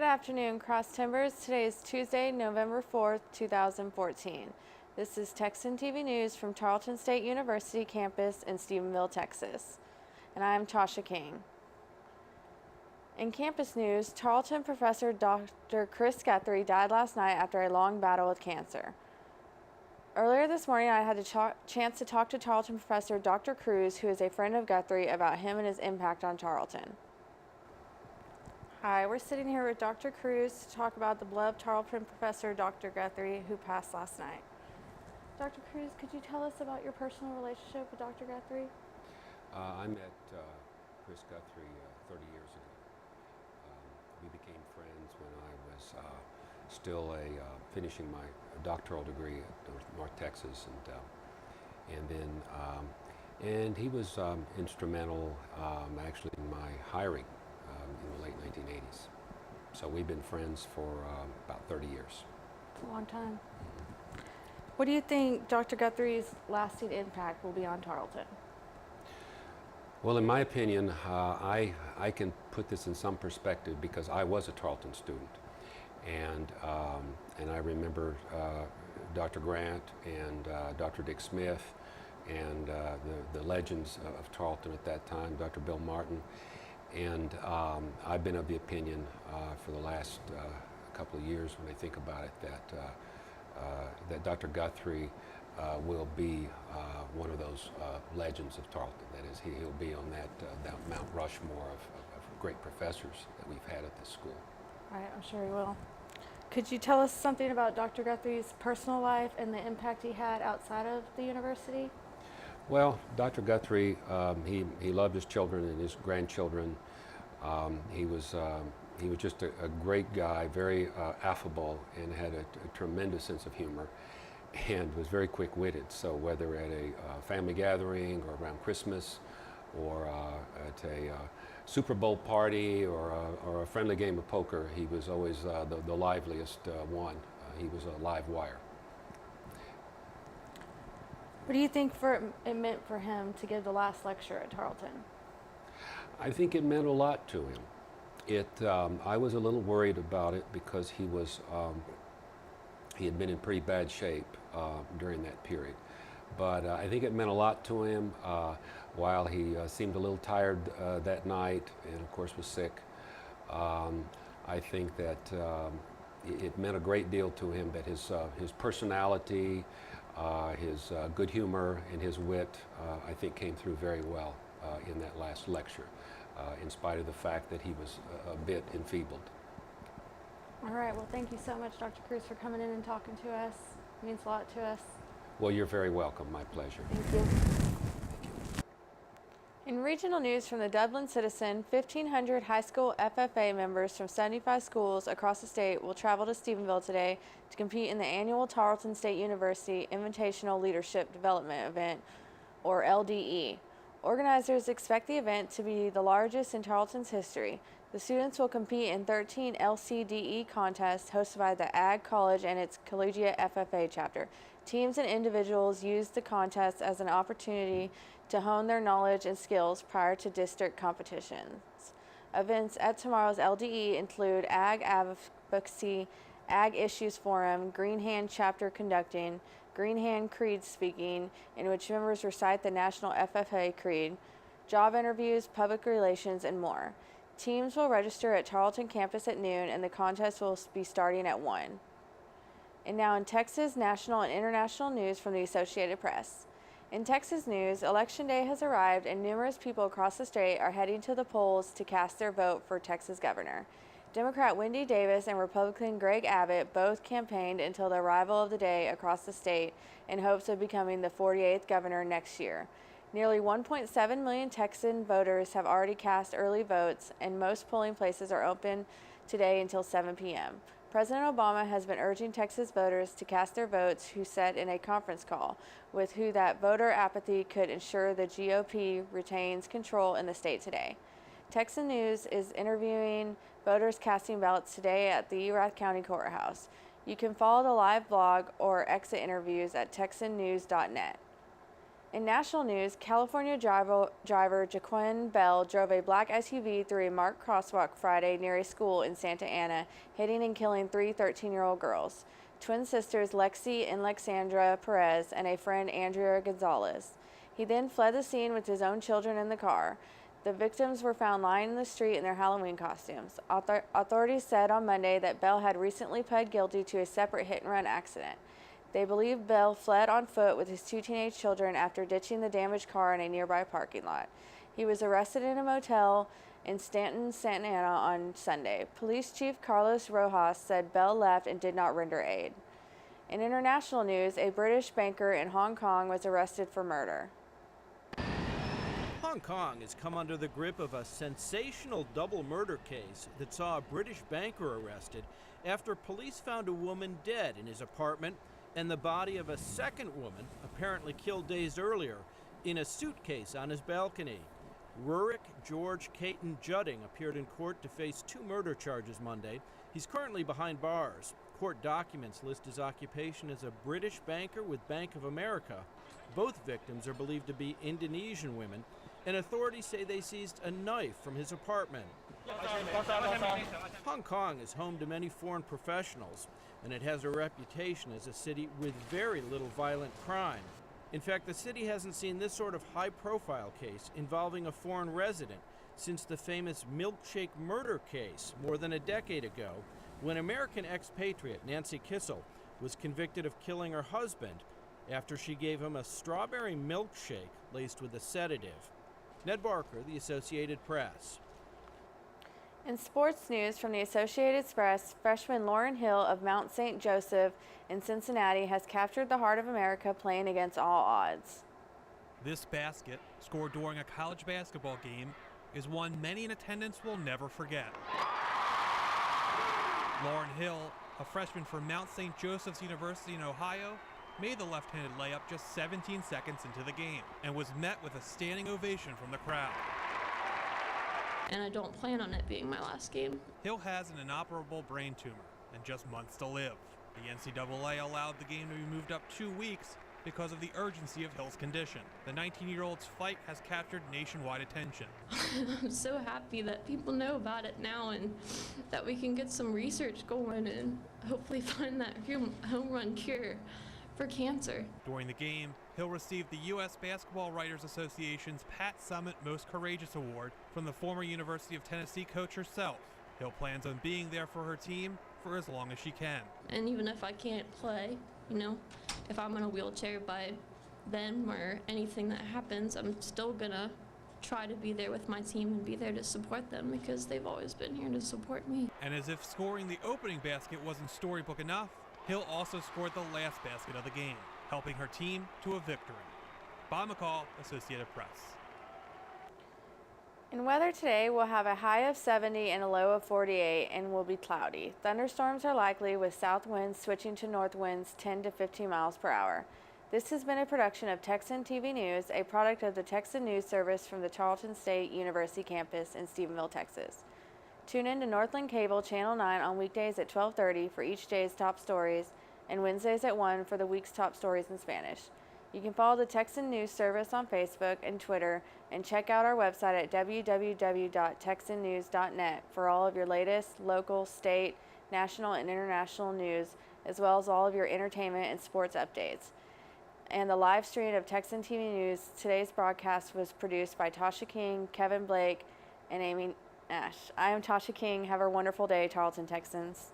Good afternoon, Cross Timbers. Today is Tuesday, November 4th, 2014. This is Texan TV News from Tarleton State University campus in Stephenville, Texas. And I'm Tasha King. In campus news, Tarleton professor Dr. Chris Guthrie died last night after a long battle with cancer. Earlier this morning, I had a chance to talk to Tarleton professor Dr. Cruz, who is a friend of Guthrie, about him and his impact on Tarleton. Hi, we're sitting here with Dr. Cruz to talk about the beloved Tarleton professor Dr. Guthrie, who passed last night. Dr. Cruz, could you tell us about your personal relationship with Dr. Guthrie? I met Chris Guthrie 30 years ago. We became friends when I was still finishing my doctoral degree at North Texas, and he was instrumental actually in my hiring in the late 1980s. So we've been friends for about 30 years. It's a long time. What do you think Dr. Guthrie's lasting impact will be on Tarleton? Well, in my opinion, I can put this in some perspective because I was a Tarleton student, and I remember Dr. Grant and Dr. Dick Smith and the legends of Tarleton at that time, Dr. Bill Martin, and I've been of the opinion for the last couple of years, when I think about it, that Dr. Guthrie will be one of those legends of Tarleton. That is, he'll be on that Mount Rushmore of great professors that we've had at this school. Right, I'm sure he will. Could you tell us something about Dr. Guthrie's personal life and the impact he had outside of the university? Well, Dr. Guthrie, he loved his children and his grandchildren. He was just a great guy, very affable, and had a tremendous sense of humor, and was very quick-witted. So whether at a family gathering or around Christmas or at a Super Bowl party or a friendly game of poker, he was always the liveliest one. He was a live wire. What do you think it meant for him to give the last lecture at Tarleton? I think it meant a lot to him. I was a little worried about it because he had been in pretty bad shape during that period. But I think it meant a lot to him. While he seemed a little tired that night and of course was sick, I think that it meant a great deal to him that his personality, his good humor and his wit, I think came through very well in that last lecture, in spite of the fact that he was a bit enfeebled. All right, well, thank you so much, Dr. Cruz, for coming in and talking to us. It means a lot to us. Well, you're very welcome. My pleasure. Thank you. In regional news from the Dublin Citizen, 1,500 high school FFA members from 75 schools across the state will travel to Stephenville today to compete in the annual Tarleton State University Invitational Leadership Development Event, or LDE. Organizers expect the event to be the largest in Tarleton's history. The students will compete in 13 LCDE contests hosted by the Ag College and its Collegiate FFA chapter. Teams and individuals use the contests as an opportunity to hone their knowledge and skills prior to district competitions. Events at tomorrow's LDE include Ag Advocacy, Ag Issues Forum, Green Hand chapter conducting, Green Hand Creed speaking, in which members recite the National FFA Creed, job interviews, public relations, and more. Teams will register at Tarleton campus at noon, and the contest will be starting at 1. And now in Texas, national and international news from the Associated Press. In Texas news, Election Day has arrived and numerous people across the state are heading to the polls to cast their vote for Texas governor. Democrat Wendy Davis and Republican Greg Abbott both campaigned until the arrival of the day across the state in hopes of becoming the 48th governor next year. Nearly 1.7 million Texan voters have already cast early votes, and most polling places are open today until 7 p.m. President Obama has been urging Texas voters to cast their votes, who said in a conference call with who that voter apathy could ensure the GOP retains control in the state today. Texan News is interviewing voters casting ballots today at the Erath County Courthouse. You can follow the live blog or exit interviews at texannews.net. In national news, California driver Jaquan Bell drove a black SUV through a marked crosswalk Friday near a school in Santa Ana, hitting and killing three 13-year-old girls, twin sisters Lexi and Lexandra Perez and a friend Andrea Gonzalez. He then fled the scene with his own children in the car. The victims were found lying in the street in their Halloween costumes. Authorities said on Monday that Bell had recently pled guilty to a separate hit-and-run accident. They believe Bell fled on foot with his two teenage children after ditching the damaged car in a nearby parking lot. He was arrested in a motel in Stanton, Santa Ana on Sunday. Police Chief Carlos Rojas said Bell left and did not render aid. In international news, a British banker in Hong Kong was arrested for murder. Hong Kong has come under the grip of a sensational double murder case that saw a British banker arrested after police found a woman dead in his apartment and the body of a second woman, apparently killed days earlier, in a suitcase on his balcony. Rurik George Caton Judding appeared in court to face 2 murder charges Monday. He's currently behind bars. Court documents list his occupation as a British banker with Bank of America. Both victims are believed to be Indonesian women, and authorities say they seized a knife from his apartment. Hong Kong is home to many foreign professionals, and it has a reputation as a city with very little violent crime. In fact, the city hasn't seen this sort of high-profile case involving a foreign resident since the famous milkshake murder case more than a decade ago, when American expatriate Nancy Kissel was convicted of killing her husband after she gave him a strawberry milkshake laced with a sedative. Ned Barker, The Associated Press. In sports news from the Associated Press, freshman Lauren Hill of Mount St. Joseph in Cincinnati has captured the heart of America playing against all odds. This basket, scored during a college basketball game, is one many in attendance will never forget. Lauren Hill, a freshman from Mount St. Joseph's University in Ohio, made the left-handed layup just 17 seconds into the game and was met with a standing ovation from the crowd. And I don't plan on it being my last game. Hill has an inoperable brain tumor and just months to live. The NCAA allowed the game to be moved up 2 weeks because of the urgency of Hill's condition. The 19-year-old's fight has captured nationwide attention. I'm so happy that people know about it now and that we can get some research going and hopefully find that home run cure for cancer. During the game, Hill received the U.S. Basketball Writers Association's Pat Summitt Most Courageous Award from the former University of Tennessee coach herself. Hill plans on being there for her team for as long as she can. And even if I can't play, if I'm in a wheelchair by then or anything that happens, I'm still gonna try to be there with my team and be there to support them because they've always been here to support me. And as if scoring the opening basket wasn't storybook enough, Hill also scored the last basket of the game, helping her team to a victory. Bob McCall, Associated Press. In weather today, we'll have a high of 70 and a low of 48 and will be cloudy. Thunderstorms are likely with south winds switching to north winds 10 to 15 miles per hour. This has been a production of Texan TV News, a product of the Texan News Service from the Tarleton State University campus in Stephenville, Texas. Tune in to Northland Cable Channel 9 on weekdays at 12:30 for each day's top stories and Wednesdays at 1 for the week's top stories in Spanish. You can follow the Texan News Service on Facebook and Twitter and check out our website at www.texannews.net for all of your latest local, state, national, and international news, as well as all of your entertainment and sports updates. And the live stream of Texan TV News, today's broadcast was produced by Tasha King, Kevin Blake, and Amy Nash. I am Tasha King. Have a wonderful day, Tarleton Texans.